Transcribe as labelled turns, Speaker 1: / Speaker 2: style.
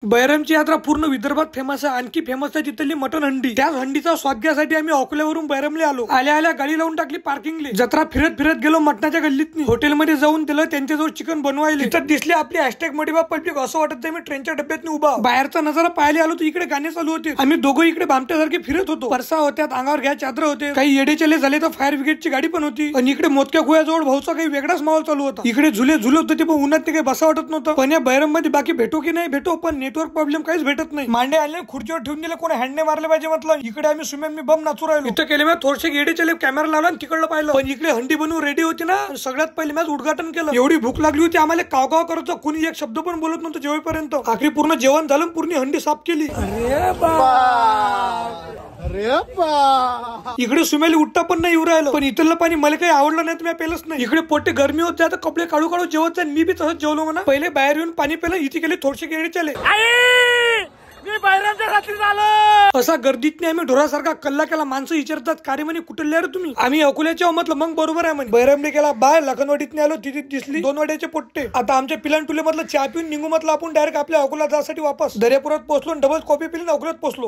Speaker 1: बैरमची यात्रा पूर्ण विदर्भात फेमस आहे. आणखी फेमस आहे तिथली मटन हंडी. त्याच हंडीचा स्वाद घ्यासाठी आम्ही अकोल्यावरून बैरमले आलो. आल्या गाडी लावून टाकली पार्किंगले. जत्रा फिरत गेलो मटणाच्या गल्लीत. हॉटेलमध्ये जाऊन दिलं त्यांच्याजवळ चिकन बनवायला. तिथं दिसले आपली हॅशटॅग मोटिवा पब्लिक. असं वाटत मी ट्रेनच्या डब्यात उभा. बाहेरचा नजारा पाहायला आलो तर इकडे गाणे चालू होते. आम्ही दोघं इकडे भामट्यासारखे फिरत होतो. परसा होत्या, अंगावर घ्या चादर होते. काही येडेचले झाले तर फायर ब्रिगेडची गाडी पण होती. आणि इकडे मोतक्या खुयाजवळ भाऊचा काही वेगळाच माहोल चालू होता. इकडे झुले होते पण उन्हात ते काही बसा वाटत नव्हतं. पण या बैरम मध्ये बाकी भेटो की नाही भेटो पण नेटवर्क प्रॉब्लेम काहीच भेटत नाही. मांडे आले खुर्चीवर ठेवून दिले. कोणी हँडने मारले पाहिजे म्हटलं. इकडे आम्ही सुमेन मी बम नाचू राहिलो. इथं केले मी थोडेसे गेडे कॅमेरा लावला आणि तिकडलं पाहिलं. पण इकडे हंडी बनवून रेडी होती ना. सगळ्यात पहिले मॅच उद्घाटन केलं. एवढी भूक लागली होती आम्हाला. काव करत कुणी एक शब्द पण बोलत नव्हतं जेवेपर्यंत. आखरी पूर्ण जेवण झालं. पूर्ण हंडी साफ केली. इकडे सुमेली उठता पण नाही येऊ राहिलं. पण इथलं पाणी मला काही आवडलं नाही तर मी पेलच नाही. इकडे पोटे गरमी होते. आता कपडे काढू जेवत जाईल. मी बी तसंच जेवलो म्हणा. पहिले बाहेर येऊन पाणी पेलं. इथे गेले थोडेसे गेडे चले. असा गर्दीत नाही. आम्ही ढोरासारखा कल्ला केला. माणसं विचारतात कार्य म्हणे कुठले रे तुम्ही. आम्ही अकोल्याच्या म्हटलं मग बरोबर आहे म्हणे. बैरमने केला बाय. लखनवाडीत नाही आलो. तिथे दिसली 2 वाड्याचे पोट्टे. आता आमच्या पिलान टुले मधलं चहा पिऊन निघू म्हटलं आपण डायरेक्ट आपल्या अकोला जाण्यासाठी वापस. दर्यापुरात पोहोचलो. डबल कॉफी पिली अकोल्यात पोहोचलो.